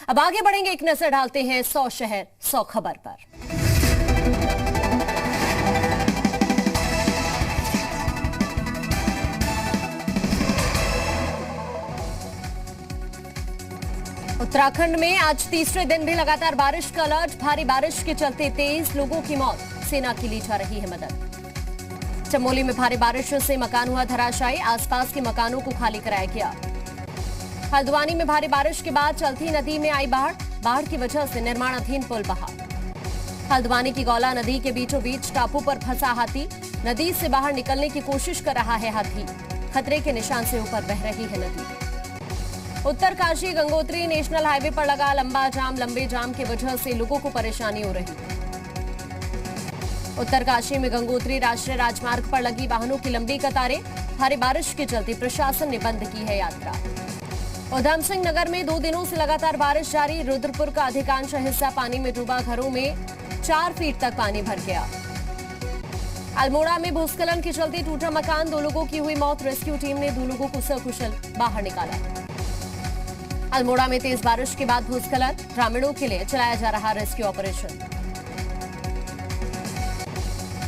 अब आगे बढ़ेंगे, एक नजर डालते हैं 100 शहर 100 खबर पर। उत्तराखंड में आज तीसरे दिन भी लगातार बारिश का अलर्ट। भारी बारिश के चलते 23 लोगों की मौत, सेना की ली जा रही है मदद। चमोली में भारी बारिश से मकान हुआ धराशायी, आसपास के मकानों को खाली कराया गया। हल्द्वानी में भारी बारिश के बाद चलती नदी में आई बाढ़ की वजह से निर्माणाधीन पुल बहा। हल्द्वानी की गौला नदी के बीचों बीच टापू पर फंसा हाथी, नदी से बाहर निकलने की कोशिश कर रहा है हाथी, खतरे के निशान से ऊपर बह रही है नदी। उत्तरकाशी गंगोत्री नेशनल हाईवे पर लगा लंबा जाम, लंबे जाम की वजह से लोगों को परेशानी हो रही। उत्तरकाशी में गंगोत्री राष्ट्रीय राजमार्ग पर लगी वाहनों की लंबी कतारें, भारी बारिश के चलते प्रशासन ने बंद की है यात्रा। उधम सिंह नगर में 2 दिनों से लगातार बारिश जारी, रुद्रपुर का अधिकांश हिस्सा पानी में डूबा, घरों में 4 फीट तक पानी भर गया। अल्मोड़ा में भूस्खलन के चलते टूटा मकान, 2 लोगों की हुई मौत, रेस्क्यू टीम ने 2 लोगों को सकुशल बाहर निकाला। अल्मोड़ा में तेज बारिश के बाद भूस्खलन, ग्रामीणों के लिए चलाया जा रहा रेस्क्यू ऑपरेशन।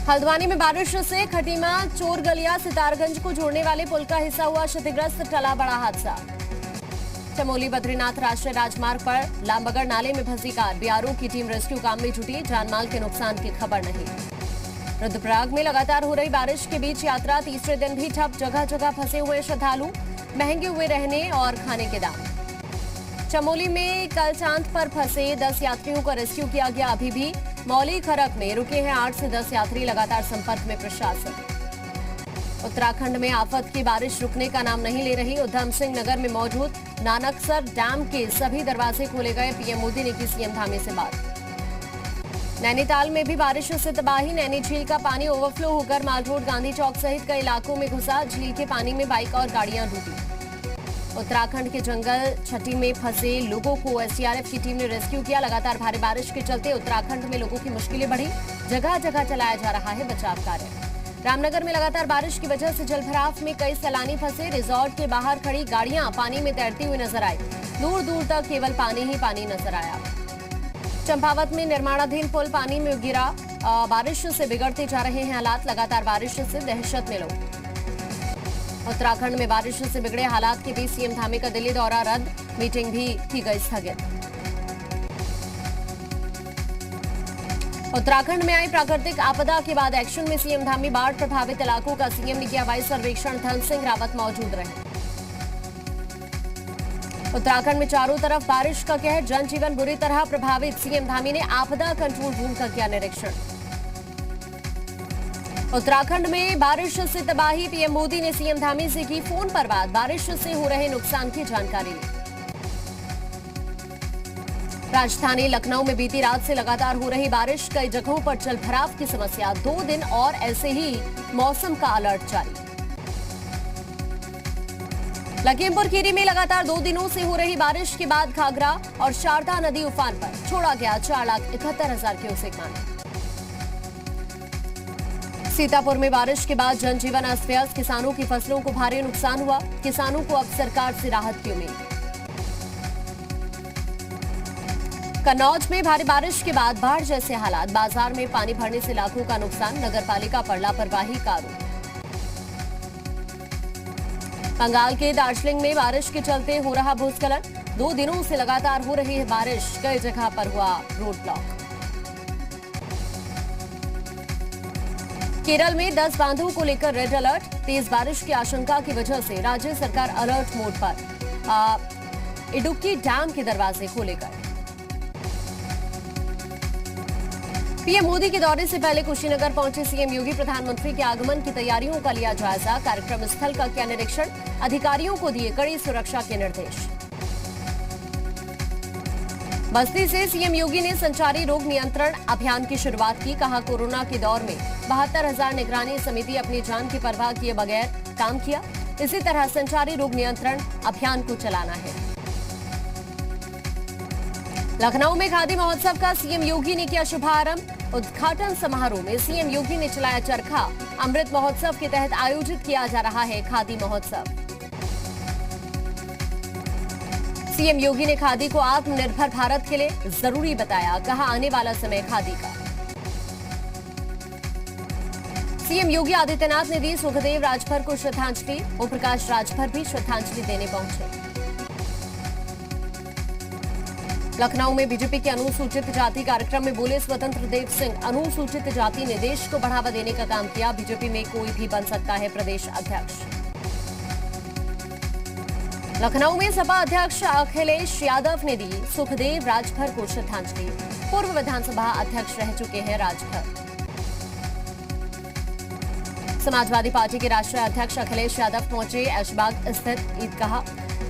हल्द्वानी में बारिश से खटीमा चोरगलिया सितारगंज को जोड़ने वाले पुल का हिस्सा हुआ क्षतिग्रस्त, टला बड़ा हादसा। चमोली बद्रीनाथ राष्ट्रीय राजमार्ग पर लामबगड़ नाले में फंसी कार, बीआरओ की टीम रेस्क्यू काम में जुटी, जानमाल के नुकसान की खबर नहीं। रुद्रप्रयाग में लगातार हो रही बारिश के बीच यात्रा तीसरे दिन भी ठप, जगह जगह फंसे हुए श्रद्धालु, महंगे हुए रहने और खाने के दाम। चमोली में कल चांद पर फंसे 10 यात्रियों का रेस्क्यू किया गया, अभी भी मौली खरक में रुके हैं 8 से 10 यात्री, लगातार संपर्क में प्रशासन। उत्तराखंड में आफत की बारिश रुकने का नाम नहीं ले रही, उधम सिंह नगर में मौजूद नानकसर डैम के सभी दरवाजे खोले गए, पीएम मोदी ने की सीएम धामी से बात। नैनीताल में भी बारिश से तबाही, नैनी झील का पानी ओवरफ्लो होकर माल रोड, गांधी चौक सहित कई इलाकों में घुसा, झील के पानी में बाइक और गाड़ियां डूबी। उत्तराखंड के जंगल छठी में फंसे लोगों को एसडीआरएफ की टीम ने रेस्क्यू किया, लगातार भारी बारिश के चलते उत्तराखंड में लोगों की मुश्किलें बढ़ी, जगह जगह चलाया जा रहा है बचाव कार्य। रामनगर में लगातार बारिश की वजह से जलभराव में कई सैलानी फंसे, रिजॉर्ट के बाहर खड़ी गाड़ियां पानी में तैरती हुई नजर आई, दूर दूर तक केवल पानी ही पानी नजर आया। चंपावत में निर्माणाधीन पुल पानी में गिरा, बारिश से बिगड़ते जा रहे हैं हालात, लगातार बारिश से दहशत में लोग। उत्तराखंड में बारिश से बिगड़े हालात के बीच सीएम धामी का दिल्ली दौरा रद्द, मीटिंग भी की गई स्थगित। उत्तराखंड में आई प्राकृतिक आपदा के बाद एक्शन में सीएम धामी, बाढ़ प्रभावित इलाकों का सीएम ने किया वायु सर्वेक्षण, धन सिंह रावत मौजूद रहे। उत्तराखंड में चारों तरफ बारिश का कहर, जनजीवन बुरी तरह प्रभावित, सीएम धामी ने आपदा कंट्रोल रूम का किया निरीक्षण। उत्तराखंड में बारिश से तबाही, पीएम मोदी ने सीएम धामी से की फोन पर बात, बारिश से हो रहे नुकसान की जानकारी ली। राजधानी लखनऊ में बीती रात से लगातार हो रही बारिश, कई जगहों पर जलभराव की समस्या, 2 दिन और ऐसे ही मौसम का अलर्ट जारी। लखीमपुर खीरी में लगातार 2 दिनों से हो रही बारिश के बाद घाघरा और शारदा नदी उफान पर, छोड़ा गया 4,71,000 क्यूसेक पानी। सीतापुर में बारिश के बाद जनजीवन अस्त व्यस्त, किसानों की फसलों को भारी नुकसान हुआ, किसानों को अब सरकार से राहत की उम्मीद। कन्नौज में भारी बारिश के बाद बाढ़ जैसे हालात, बाजार में पानी भरने से लाखों का नुकसान, नगरपालिका पर लापरवाही का आरोप। बंगाल के दार्जिलिंग में बारिश के चलते हो रहा भूस्खलन, 2 दिनों से लगातार हो रही है बारिश, कई जगह पर हुआ रोड ब्लॉक। केरल में 10 बांधों को लेकर रेड अलर्ट, तेज बारिश की आशंका की वजह से राज्य सरकार अलर्ट मोड पर, इडुक्की डैम के दरवाजे खोले गए। पीएम मोदी के दौरे से पहले कुशीनगर पहुंचे सीएम योगी, प्रधानमंत्री के आगमन की तैयारियों का लिया जायजा, कार्यक्रम स्थल का किया निरीक्षण, अधिकारियों को दिए कड़ी सुरक्षा के निर्देश। बस्ती से सीएम योगी ने संचारी रोग नियंत्रण अभियान की शुरुआत की, कहा कोरोना के दौर में 72,000 निगरानी समिति अपनी जान की परवाह किए बगैर काम किया, इसी तरह संचारी रोग नियंत्रण अभियान को चलाना है। लखनऊ में खादी महोत्सव का सीएम योगी ने किया शुभारंभ, उद्घाटन समारोह में सीएम योगी ने चलाया चरखा, अमृत महोत्सव के तहत आयोजित किया जा रहा है खादी महोत्सव। सीएम योगी ने खादी को आत्मनिर्भर भारत के लिए जरूरी बताया, कहा आने वाला समय खादी का। सीएम योगी आदित्यनाथ ने दी सुखदेव राजभर को श्रद्धांजलि, ओम प्रकाश राजभर भी श्रद्धांजलि देने पहुंचे। लखनऊ में बीजेपी के अनुसूचित जाति कार्यक्रम में बोले स्वतंत्र देव सिंह, अनुसूचित जाति ने देश को बढ़ावा देने का काम किया, बीजेपी में कोई भी बन सकता है प्रदेश अध्यक्ष। लखनऊ में सपा अध्यक्ष अखिलेश यादव ने दी सुखदेव राजभर को श्रद्धांजलि, पूर्व विधानसभा अध्यक्ष रह चुके हैं राजभर। समाजवादी पार्टी के राष्ट्रीय अध्यक्ष अखिलेश यादव पहुंचे ऐशबाग स्थित ईदगाह,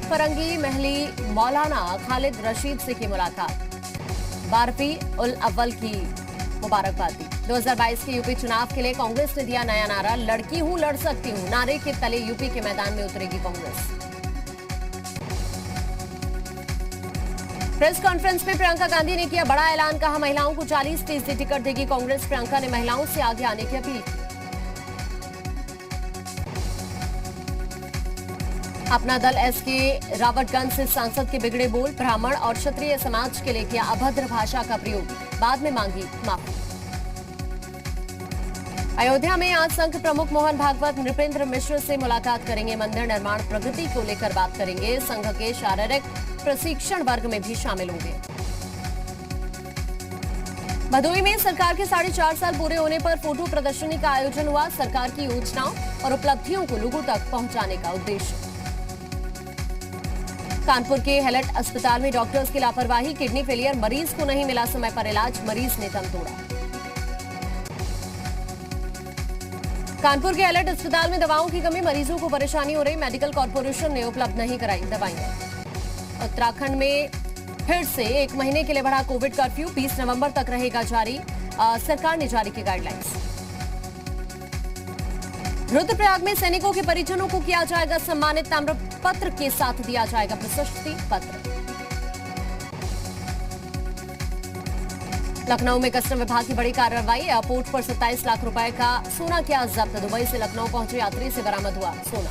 फरंगी महली मौलाना खालिद रशीद से की मुलाकात, 12वीं उल अव्वल की मुबारकबाद दी। 2022 के यूपी चुनाव के लिए कांग्रेस ने दिया नया नारा, लड़की हूं लड़ सकती हूं, नारे के तले यूपी के मैदान में उतरेगी कांग्रेस। प्रेस कॉन्फ्रेंस में प्रियंका गांधी ने किया बड़ा ऐलान, कहा महिलाओं को 40% टिकट देगी कांग्रेस। प्रियंका ने महिलाओं से आगे आने की अपील की। अपना दल एसके रावतगंज से सांसद के बिगड़े बोल, ब्राह्मण और क्षत्रिय समाज के लिए किया अभद्र भाषा का प्रयोग, बाद में मांगी माफी। अयोध्या में आज संघ प्रमुख मोहन भागवत नृपेंद्र मिश्र से मुलाकात करेंगे, मंदिर निर्माण प्रगति को लेकर बात करेंगे, संघ के शारीरिक प्रशिक्षण वर्ग में भी शामिल होंगे। भदोही में सरकार के 4.5 साल पूरे होने पर फोटो प्रदर्शनी का आयोजन हुआ, सरकार की योजनाओं और उपलब्धियों को लोगों तक पहुंचाने का उद्देश्य। कानपुर के हेलट अस्पताल में डॉक्टर्स की लापरवाही, किडनी फेलियर, मरीज को नहीं मिला समय पर इलाज, मरीज ने दम तोड़ा। कानपुर के हेलट अस्पताल में दवाओं की कमी, मरीजों को परेशानी हो रही, मेडिकल कॉर्पोरेशन ने उपलब्ध नहीं कराई दवाइयां। उत्तराखंड में फिर से 1 महीने के लिए बढ़ा कोविड कर्फ्यू, 20 नवंबर तक रहेगा जारी, सरकार ने जारी की गाइडलाइंस। रुद्रप्रयाग में सैनिकों के परिजनों को किया जाएगा सम्मानित, ताम्रपत्र के साथ दिया जाएगा प्रशस्ति पत्र। लखनऊ में कस्टम विभाग की बड़ी कार्रवाई, एयरपोर्ट पर 27 लाख रुपए का सोना किया जब्त, दुबई से लखनऊ पहुंचे यात्री से बरामद हुआ सोना।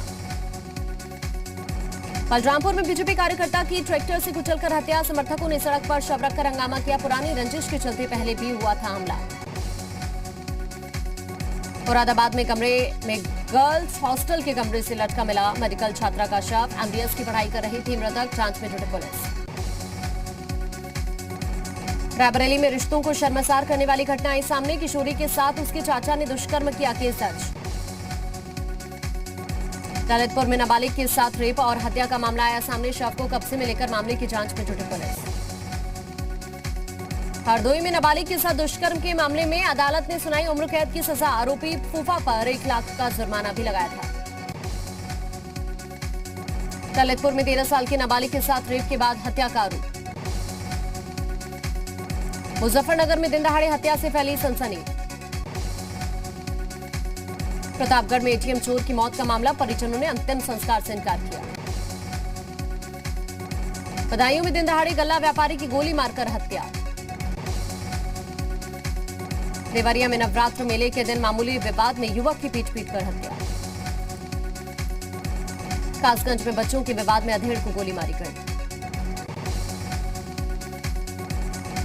बलरामपुर में बीजेपी कार्यकर्ता की ट्रैक्टर से कुचलकर हत्या, समर्थकों ने सड़क पर शव रखकर हंगामा किया, पुरानी रंजिश के चलते पहले भी हुआ था हमला। मुरादाबाद में कमरे में गर्ल्स हॉस्टल के कमरे से लटका मिला मेडिकल छात्रा का शव, एमबीबीएस की पढ़ाई कर रही थी मृतक, जांच में जुटी पुलिस। रायबरेली में रिश्तों को शर्मसार करने वाली घटना आई सामने, किशोरी के साथ उसके चाचा ने दुष्कर्म किया, केस दर्ज। ललितपुर में नाबालिग के साथ रेप और हत्या का मामला आया सामने, शव को कब्जे में लेकर मामले की जांच में जुटी पुलिस। हरदोई में नाबालिग के साथ दुष्कर्म के मामले में अदालत ने सुनाई उम्र कैद की सजा, आरोपी फूफा पर 1 लाख का जुर्माना भी लगाया था। ललितपुर में 13 साल के नाबालिग के साथ रेप के बाद हत्या का आरोप। मुजफ्फरनगर में दिन दहाड़े हत्या से फैली सनसनी। प्रतापगढ़ में एटीएम चोर की मौत का मामला, परिजनों ने अंतिम संस्कार से इनकार किया। बदायूं में दिन दहाड़े गल्ला व्यापारी की गोली मारकर हत्या। देवरिया में नवरात्र मेले के दिन मामूली विवाद में युवक की पीट कर हत्या। कासगंज में बच्चों के विवाद में अधेड़ को गोली मारी गई।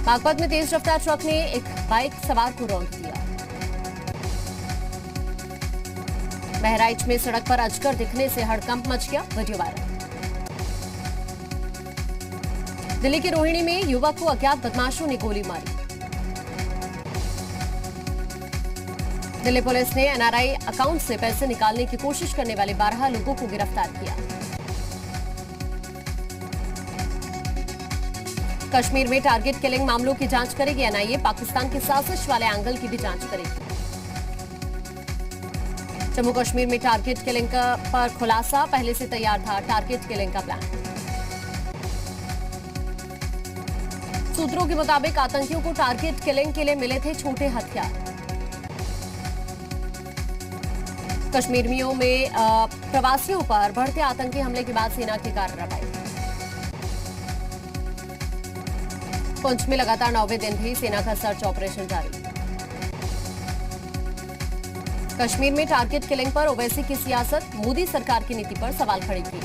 बागपत में तेज रफ्तार ट्रक ने एक बाइक सवार को रौंद दिया। बहराइच में सड़क पर अजगर दिखने से हड़कंप मच गया, वीडियो वायरल। दिल्ली के रोहिणी में युवक को अज्ञात बदमाशों ने गोली मारी। दिल्ली पुलिस ने एनआरआई अकाउंट से पैसे निकालने की कोशिश करने वाले 12 लोगों को गिरफ्तार किया। कश्मीर में टारगेट किलिंग मामलों की जांच करेगी एनआईए, पाकिस्तान की साजिश वाले एंगल की भी जांच करेगी। जम्मू कश्मीर में टारगेट किलिंग पर खुलासा, पहले से तैयार था टारगेट किलिंग का प्लान। सूत्रों के मुताबिक आतंकियों को टारगेट किलिंग के लिए मिले थे छोटे हथियार। कश्मीरियों में प्रवासियों पर बढ़ते आतंकी हमले के बाद सेना की कार्रवाई। पुंछ में लगातार 9वें दिन भी सेना का सर्च ऑपरेशन जारी। कश्मीर में टारगेट किलिंग पर ओवैसी की सियासत, मोदी सरकार की नीति पर सवाल खड़े किए।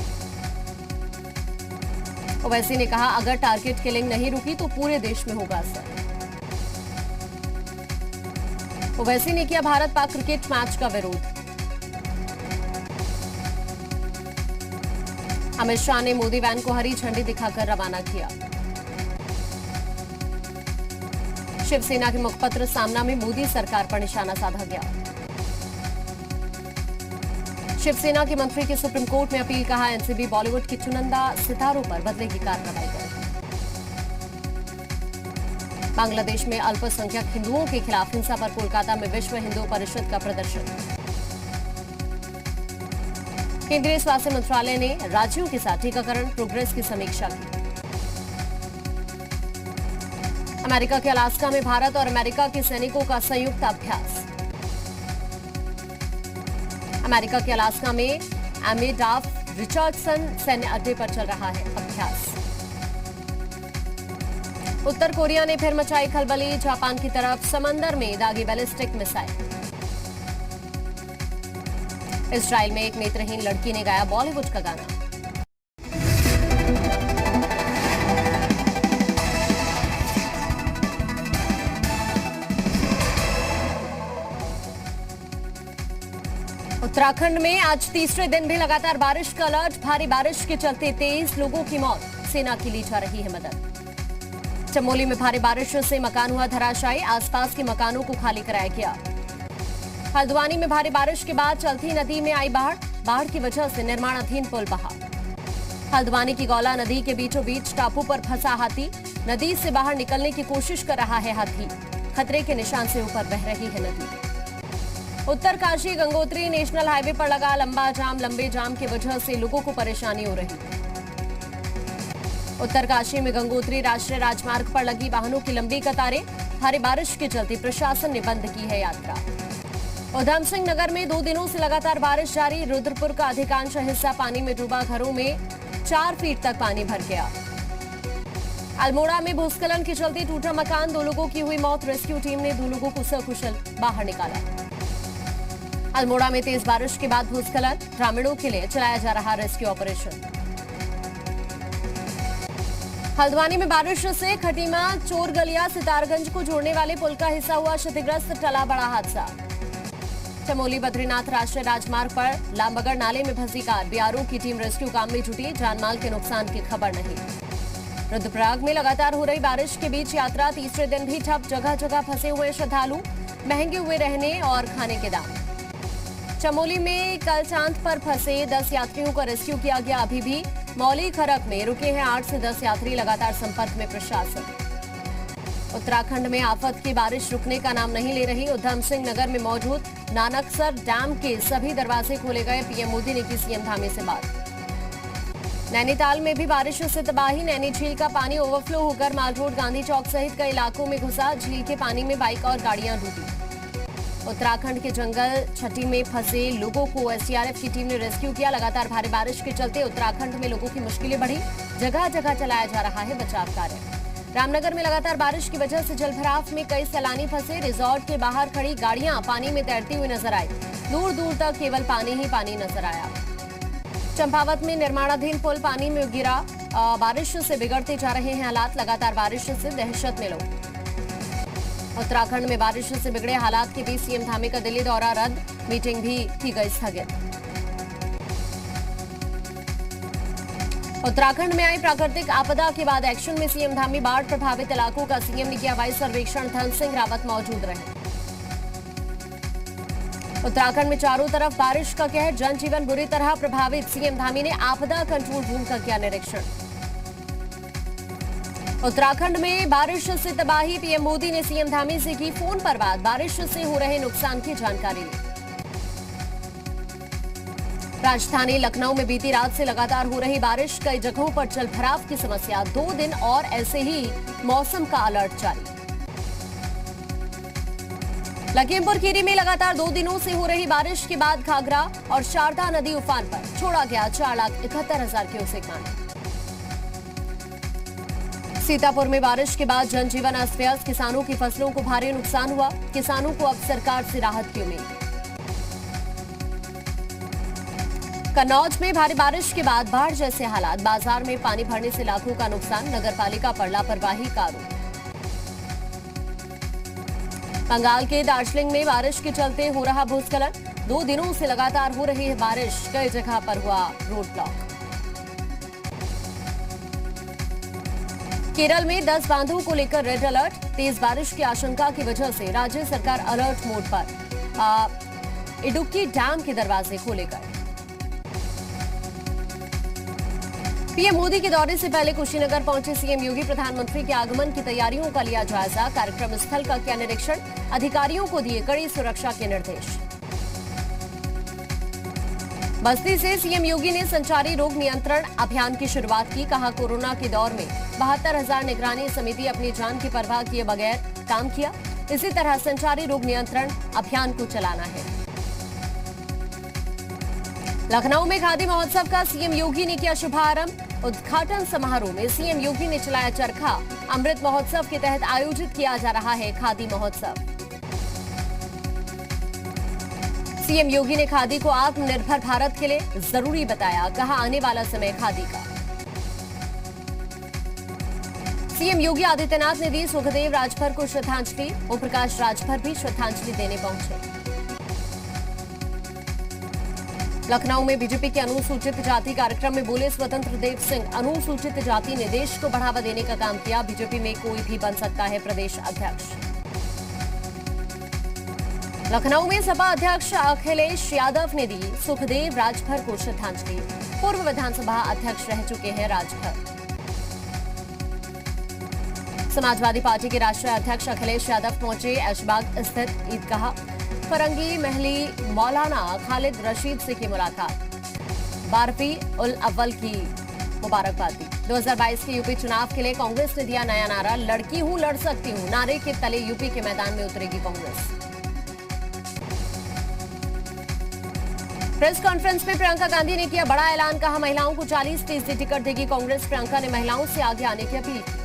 ओवैसी ने कहा, अगर टारगेट किलिंग नहीं रुकी तो पूरे देश में होगा असर। ओवैसी ने किया भारत पाक क्रिकेट मैच का विरोध। अमित शाह ने मोदी वैन को हरी झंडी दिखाकर रवाना किया। शिवसेना के मुखपत्र सामना में मोदी सरकार पर निशाना साधा गया। शिवसेना के मंत्री की सुप्रीम कोर्ट में अपील, कहा एनसीबी बॉलीवुड की चुनिंदा सितारों पर बदलेगी कार्रवाई करेगी। बांग्लादेश में अल्पसंख्यक हिंदुओं के खिलाफ हिंसा पर कोलकाता में विश्व हिंदू परिषद का प्रदर्शन। केंद्रीय स्वास्थ्य मंत्रालय ने राज्यों के साथ टीकाकरण प्रोग्रेस की समीक्षा की। अमेरिका के अलास्का में भारत और अमेरिका के सैनिकों का संयुक्त अभ्यास। अमेरिका के अलास्का में एमेडाफ रिचर्डसन सैन्य अड्डे पर चल रहा है अभ्यास। उत्तर कोरिया ने फिर मचाई खलबली, जापान की तरफ समंदर में दागी बैलिस्टिक मिसाइल। इजराइल में एक नेत्रहीन लड़की ने गाया बॉलीवुड का गाना। उत्तराखंड में आज तीसरे दिन भी लगातार बारिश का अलर्ट। भारी बारिश के चलते 23 लोगों की मौत, सेना की ली जा रही है मदद। चमोली में भारी बारिश से मकान हुआ धराशायी, आसपास के मकानों को खाली कराया गया। हल्द्वानी में भारी बारिश के बाद चलती नदी में आई बाढ़ की वजह से निर्माणाधीन पुल बहा। हल्द्वानी की गौला नदी के बीचों बीच टापू पर फंसा हाथी, नदी से बाहर निकलने की कोशिश कर रहा है हाथी, खतरे के निशान से ऊपर बह रही है नदी। उत्तरकाशी गंगोत्री नेशनल हाईवे पर लगा लंबा जाम, लंबे जाम की वजह से लोगों को परेशानी हो रही। उत्तरकाशी में गंगोत्री राष्ट्रीय राजमार्ग पर लगी वाहनों की लंबी कतारें, भारी बारिश के चलते प्रशासन ने बंद की है यात्रा। उधम सिंह नगर में 2 दिनों से लगातार बारिश जारी, रुद्रपुर का अधिकांश हिस्सा पानी में डूबा, घरों में 4 फीट तक पानी भर गया। अल्मोड़ा में भूस्खलन के चलते टूटा मकान, 2 लोगों की हुई मौत, रेस्क्यू टीम ने 2 लोगों को सकुशल बाहर निकाला। अल्मोड़ा में तेज बारिश के बाद भूस्खलन, ग्रामीणों के लिए चलाया जा रहा रेस्क्यू ऑपरेशन। हल्द्वानी में बारिश से खटीमा चोरगलिया सितारगंज को जोड़ने वाले पुल का हिस्सा हुआ क्षतिग्रस्त, टला बड़ा हादसा। चमोली बद्रीनाथ राष्ट्रीय राजमार्ग पर लामबगड़ नाले में फंसी कार, बीआरओ की टीम रेस्क्यू काम में जुटी, जानमाल के नुकसान की खबर नहीं। रुद्रप्रयाग में लगातार हो रही बारिश के बीच यात्रा तीसरे दिन भी ठप, जगह जगह फंसे हुए श्रद्धालु, महंगे हुए रहने और खाने के दाम। चमोली में कल चांद पर फंसे 10 यात्रियों का रेस्क्यू किया गया, अभी भी मौली खरक में रुके हैं 8 से 10 यात्री, लगातार संपर्क में प्रशासन। उत्तराखंड में आफत की बारिश रुकने का नाम नहीं ले रही, उधम सिंह नगर में मौजूद नानकसर डैम के सभी दरवाजे खोले गए, पीएम मोदी ने की सीएम धामी से बात। नैनीताल में भी बारिश से तबाही, नैनी झील का पानी ओवरफ्लो होकर माल रोड, गांधी चौक सहित कई इलाकों में घुसा, झील के पानी में बाइक और गाड़ियां डूबी। उत्तराखंड के जंगल छठी में फंसे लोगों को एसडीआरएफ की टीम ने रेस्क्यू किया, लगातार भारी बारिश के चलते उत्तराखंड में लोगों की मुश्किलें बढ़ी, जगह जगह चलाया जा रहा है बचाव कार्य। रामनगर में लगातार बारिश की वजह से जलभराव में कई सैलानी फंसे, रिजॉर्ट के बाहर खड़ी गाड़ियां पानी में तैरती हुई नजर आई, दूर दूर तक केवल पानी ही पानी नजर आया। चंपावत में निर्माणाधीन पुल पानी में गिरा, बारिश से बिगड़ते जा रहे हैं हालात, लगातार बारिश से दहशत में लोग। उत्तराखंड में बारिश से बिगड़े हालात के बीच सीएम धामी का दिल्ली दौरा रद्द, मीटिंग भी की गई स्थगित। उत्तराखंड में आई प्राकृतिक आपदा के बाद एक्शन में सीएम धामी, बाढ़ प्रभावित इलाकों का सीएम ने किया वायु सर्वेक्षण, धन सिंह रावत मौजूद रहे। उत्तराखंड में चारों तरफ बारिश का कहर, जनजीवन बुरी तरह प्रभावित, सीएम धामी ने आपदा कंट्रोल रूम का किया निरीक्षण। उत्तराखंड में बारिश से तबाही, पीएम मोदी ने सीएम धामी से की फोन पर बात, बारिश से हो रहे नुकसान की जानकारी ली। राजधानी लखनऊ में बीती रात से लगातार हो रही बारिश, कई जगहों पर जलभराव की समस्या, 2 दिन और ऐसे ही मौसम का अलर्ट जारी। लखीमपुर खीरी में लगातार 2 दिनों से हो रही बारिश के बाद घाघरा और शारदा नदी उफान पर, छोड़ा गया 4,71,000 क्यूसेक पानी। सीतापुर में बारिश के बाद जनजीवन अस्त व्यस्त, किसानों की फसलों को भारी नुकसान हुआ, किसानों को अब सरकार से राहत की उम्मीद। कन्नौज में भारी बारिश के बाद बाढ़ जैसे हालात, बाजार में पानी भरने से लाखों का नुकसान, नगरपालिका पर लापरवाही का आरोप। बंगाल के दार्जिलिंग में बारिश के चलते हो रहा भूस्खलन, 2 दिनों से लगातार हो रही है बारिश, कई जगह पर हुआ रोड ब्लॉक। केरल में 10 बांधों को लेकर रेड अलर्ट, तेज बारिश की आशंका की वजह से राज्य सरकार अलर्ट मोड पर। इडुक्की डैम के दरवाजे खोले गए। पीएम मोदी के दौरे से पहले कुशीनगर पहुंचे सीएम योगी, प्रधानमंत्री के आगमन की तैयारियों का लिया जायजा, कार्यक्रम स्थल का किया निरीक्षण, अधिकारियों को दिए कड़ी सुरक्षा के निर्देश। बस्ती से सीएम योगी ने संचारी रोग नियंत्रण अभियान की शुरुआत की, कहा कोरोना के दौर में 72,000 निगरानी समिति अपनी जान की परवाह किए बगैर काम किया, इसी तरह संचारी रोग नियंत्रण अभियान को चलाना है। लखनऊ में खादी महोत्सव का सीएम योगी ने किया शुभारंभ, उद्घाटन समारोह में सीएम योगी ने चलाया चरखा, अमृत महोत्सव के तहत आयोजित किया जा रहा है खादी महोत्सव। सीएम योगी ने खादी को आत्मनिर्भर भारत के लिए जरूरी बताया, कहा आने वाला समय खादी का। सीएम योगी आदित्यनाथ ने दी सुखदेव राजभर को श्रद्धांजलि, ओम प्रकाश राजभर भी श्रद्धांजलि देने पहुंचे। लखनऊ में बीजेपी के अनुसूचित जाति कार्यक्रम में बोले स्वतंत्र देव सिंह, अनुसूचित जाति ने देश को बढ़ावा देने का काम किया, बीजेपी में कोई भी बन सकता है प्रदेश अध्यक्ष। लखनऊ में सपा अध्यक्ष अखिलेश यादव ने दी सुखदेव राजभर को श्रद्धांजलि, पूर्व विधानसभा अध्यक्ष रह चुके हैं राजभर। समाजवादी पार्टी के राष्ट्रीय अध्यक्ष अखिलेश यादव पहुंचे ऐशबाग स्थित ईदगाह, फरंगी महली मौलाना खालिद रशीद से की मुलाकात, 12वीं उल अव्वल की मुबारकबाद दी। 2022 के यूपी चुनाव के लिए कांग्रेस ने दिया नया नारा, लड़की हूं लड़ सकती हूं, नारे के तले यूपी के मैदान में उतरेगी कांग्रेस। प्रेस कॉन्फ्रेंस में प्रियंका गांधी ने किया बड़ा ऐलान, कहा महिलाओं को 40% टिकट देगी कांग्रेस, प्रियंका ने महिलाओं से आगे आने की अपील की।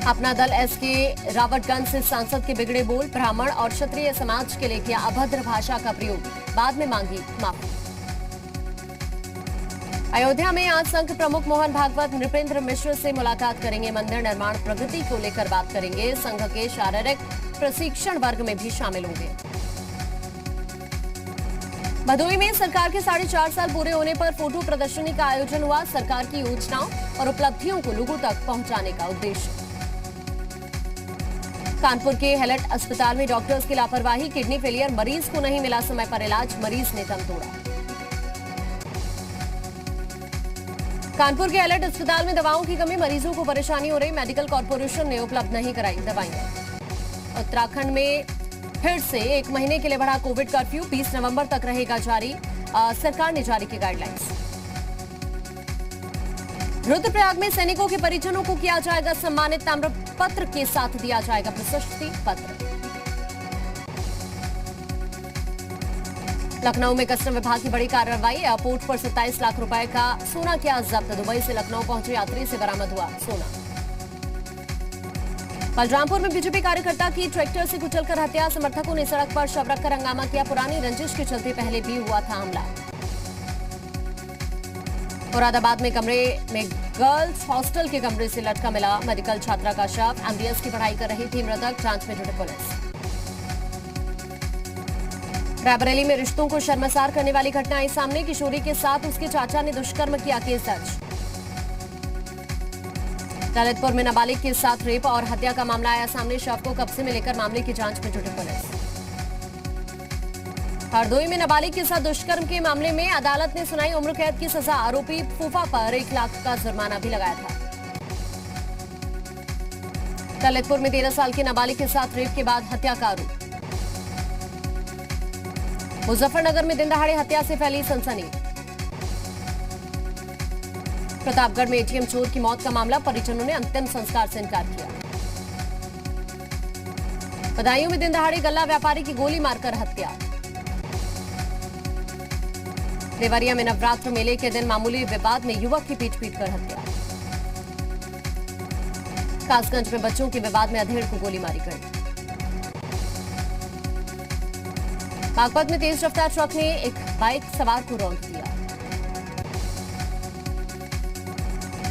अपना दल एसके रावतगंज से सांसद के बिगड़े बोल, ब्राह्मण और क्षत्रिय समाज के लिए किया अभद्र भाषा का प्रयोग, बाद में मांगी माफी। अयोध्या में आज संघ प्रमुख मोहन भागवत नृपेंद्र मिश्र से मुलाकात करेंगे, मंदिर निर्माण प्रगति को लेकर बात करेंगे, संघ के शारीरिक प्रशिक्षण वर्ग में भी शामिल होंगे। भदोही में सरकार के 4.5 साल पूरे होने पर फोटो प्रदर्शनी का आयोजन हुआ, सरकार की योजनाओं और उपलब्धियों को लोगों तक पहुंचाने का उद्देश्य। कानपुर के हेलट अस्पताल में डॉक्टर्स की लापरवाही, किडनी फेलियर, मरीज को नहीं मिला समय पर इलाज, मरीज ने दम तोड़ा। कानपुर के हेलट अस्पताल में दवाओं की कमी, मरीजों को परेशानी हो रही, मेडिकल कॉर्पोरेशन ने उपलब्ध नहीं कराई दवाइयां। उत्तराखंड में फिर से 1 महीने के लिए बढ़ा कोविड कर्फ्यू, 20 नवंबर तक रहेगा जारी, सरकार ने जारी की गाइडलाइंस। रुद्रप्रयाग में सैनिकों के परिजनों को किया जाएगा सम्मानित, ताम्रपत्र के साथ दिया जाएगा प्रशस्ति पत्र। लखनऊ में कस्टम विभाग की बड़ी कार्रवाई, एयरपोर्ट पर 27 लाख रुपए का सोना किया जब्त, दुबई से लखनऊ पहुंचे यात्री से बरामद हुआ सोना। बलरामपुर में बीजेपी कार्यकर्ता की ट्रैक्टर से कुचलकर हत्या, समर्थकों ने सड़क पर शव रखकर हंगामा किया, पुरानी रंजिश के चलते पहले भी हुआ था हमला। मुरादाबाद में कमरे में गर्ल्स हॉस्टल के कमरे से लटका मिला मेडिकल छात्रा का शव, एमबीएस की पढ़ाई कर रही थी मृतक, जांच में जुटी पुलिस। रायबरेली में रिश्तों को शर्मसार करने वाली घटना आई सामने, किशोरी के साथ उसके चाचा ने दुष्कर्म किया, केस दर्ज। ललितपुर में नाबालिग के साथ रेप और हत्या का मामला आया सामने, शव को कब्जे में लेकर मामले की जांच में जुटी पुलिस। हरदोई में नाबालिग के साथ दुष्कर्म के मामले में अदालत ने सुनाई उम्र कैद की सजा, आरोपी फूफा पर 1 लाख का जुर्माना भी लगाया था। ललितपुर में 13 साल के नाबालिग के साथ रेप के बाद हत्या का आरोप। मुजफ्फरनगर में दिन दहाड़े हत्या से फैली सनसनी। प्रतापगढ़ में एटीएम चोर की मौत का मामला, परिजनों ने अंतिम संस्कार से इनकार किया। बदायूं में दिन दहाड़े गल्ला व्यापारी की गोली मारकर हत्या। देवरिया में नवरात्र मेले के दिन मामूली विवाद में युवक की पीट कर हत्या। कासगंज में बच्चों के विवाद में अधेड़ को गोली मारी गई। बागपत में तेज रफ्तार ट्रक ने एक बाइक सवार को रौंद दिया।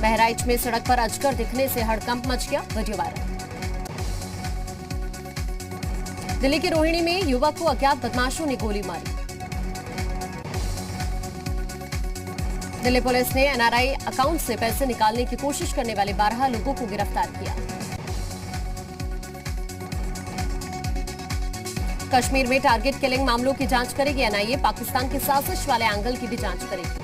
बहराइच में सड़क पर अजगर दिखने से हड़कंप मच गया, वीडियो वायरल। दिल्ली के रोहिणी में युवक को अज्ञात बदमाशों ने गोली मारी। दिल्ली पुलिस ने एनआरआई अकाउंट से पैसे निकालने की कोशिश करने वाले 12 लोगों को गिरफ्तार किया। कश्मीर में टारगेट किलिंग मामलों की जांच करेगी एनआईए, पाकिस्तान के साजिश वाले एंगल की भी जांच करेगी।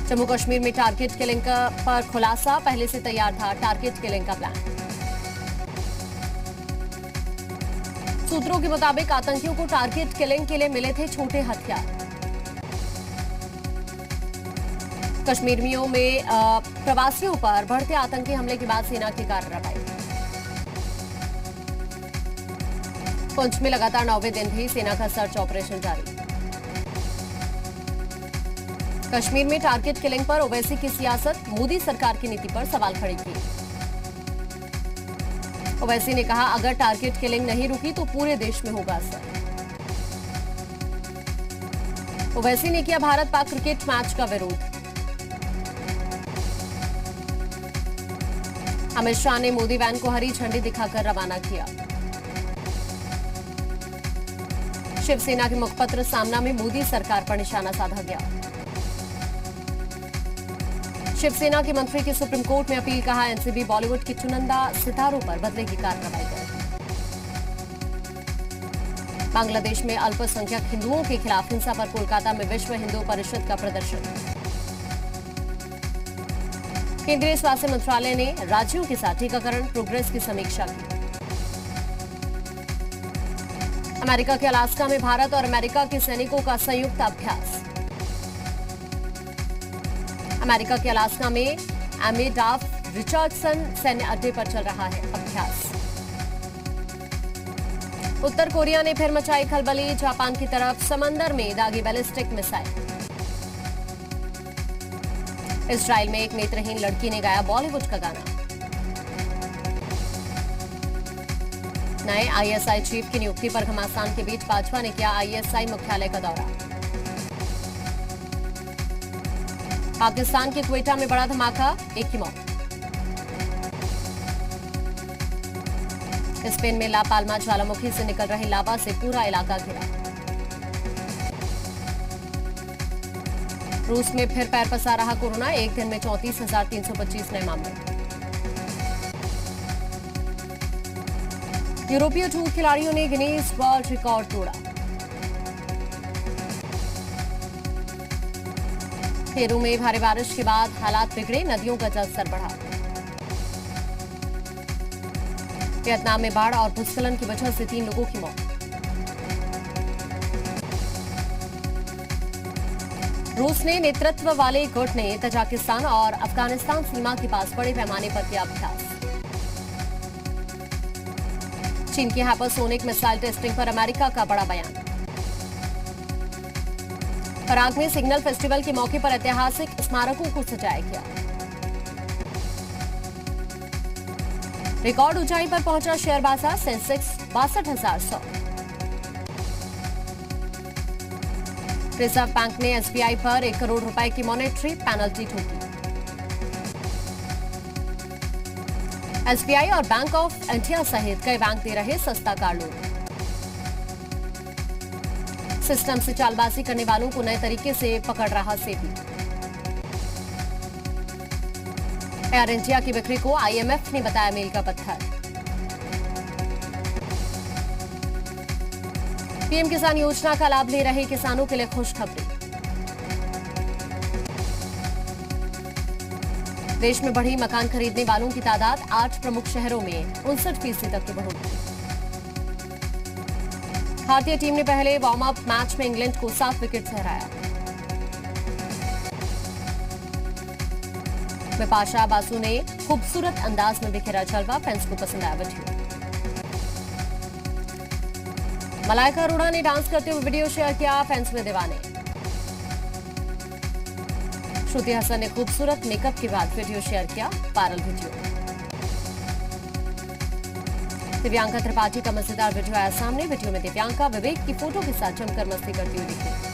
जम्मू कश्मीर में टारगेट किलिंग पर खुलासा, पहले से तैयार था टारगेट किलिंग का प्लान। सूत्रों के मुताबिक आतंकियों को टारगेट किलिंग के लिए मिले थे छोटे हथियार। कश्मीरियों में प्रवासियों पर बढ़ते आतंकी हमले के बाद सेना की कार्रवाई। पुंछ में लगातार 9वें दिन भी सेना का सर्च ऑपरेशन जारी। कश्मीर में टारगेट किलिंग पर ओवैसी की सियासत, मोदी सरकार की नीति पर सवाल खड़े किए। ओवैसी ने कहा, अगर टारगेट किलिंग नहीं रुकी तो पूरे देश में होगा असर। ओवैसी ने किया भारत पाक क्रिकेट मैच का विरोध। अमित शाह ने मोदी वैन को हरी झंडी दिखाकर रवाना किया। शिवसेना के मुखपत्र सामना में मोदी सरकार पर निशाना साधा गया। शिवसेना के मंत्री की सुप्रीम कोर्ट में अपील, कहा एनसीबी बॉलीवुड की चुनिंदा सितारों पर बदले की कार्रवाई करेगी। बांग्लादेश में अल्पसंख्यक हिंदुओं के खिलाफ हिंसा पर कोलकाता में विश्व हिंदू परिषद का प्रदर्शन। केंद्रीय स्वास्थ्य मंत्रालय ने राज्यों के साथ टीकाकरण प्रोग्रेस की समीक्षा की। अमेरिका के अलास्का में भारत और अमेरिका के सैनिकों का संयुक्त अभ्यास। अमेरिका के अलास्का में एमेडाफ रिचर्डसन सैन्य अड्डे पर चल रहा है अभ्यास। उत्तर कोरिया ने फिर मचाई खलबली, जापान की तरफ समंदर में दागी बैलिस्टिक मिसाइल। इजराइल में एक नेत्रहीन लड़की ने गाया बॉलीवुड का गाना। नए आईएसआई चीफ की नियुक्ति पर घमासान के बीच भाजपा ने किया आईएसआई मुख्यालय का दौरा। पाकिस्तान के क्वेटा में बड़ा धमाका, एक की मौत। स्पेन में ला पाल्मा ज्वालामुखी से निकल रही लावा से पूरा इलाका घिरा। रूस में फिर पैर पसार रहा कोरोना, एक दिन में 34,325 नए मामले। यूरोपीय टूर खिलाड़ियों ने गिनीज वर्ल्ड रिकॉर्ड तोड़ा। पेरू में भारी बारिश के बाद हालात बिगड़े, नदियों का जलस्तर बढ़ा। वियतनाम में बाढ़ और भूस्खलन की वजह से 3 लोगों की मौत। रूस ने नेतृत्व वाले गुट ने तजाकिस्तान और अफगानिस्तान सीमा के पास बड़े पैमाने पर किया अभ्यास। चीन की हाइपरसोनिक मिसाइल टेस्टिंग पर अमेरिका का बड़ा बयान। पराग में सिग्नल फेस्टिवल के मौके पर ऐतिहासिक स्मारकों को सजाया गया। रिकॉर्ड ऊंचाई पर पहुंचा शेयर बाजार, सेंसेक्स 62,100। रिजर्व बैंक ने एसबीआई पर 1 करोड़ रुपए की मॉनेटरी पेनल्टी ठोकी। एसबीआई और बैंक ऑफ इंडिया सहित कई बैंक दे रहे सस्ता कार लोन। सिस्टम से चालबाजी करने वालों को नए तरीके से पकड़ रहा सेबी। एयर इंडिया की बिक्री को आईएमएफ ने बताया मील का पत्थर। पीएम किसान योजना का लाभ ले रहे किसानों के लिए खुशखबरी। देश में बढ़ी मकान खरीदने वालों की तादाद, 8 प्रमुख शहरों में 59% तक की बढ़ोतरी। भारतीय टीम ने पहले वार्म अप मैच में इंग्लैंड को 7 विकेट से हराया। बिपाशा बासु ने खूबसूरत अंदाज में बिखेरा जलवा, फैंस को पसंद आया वीडियो। मलाइका अरोड़ा ने डांस करते हुए वीडियो शेयर किया, फैंस में दीवाने। श्रुति हसन ने खूबसूरत मेकअप के बाद वीडियो शेयर किया, वायरल वीडियो। दिव्यांका त्रिपाठी का मजेदार वीडियो आया सामने। वीडियो में दिव्यांका विवेक की फोटो के साथ जमकर मस्ती करती हुई दिखी।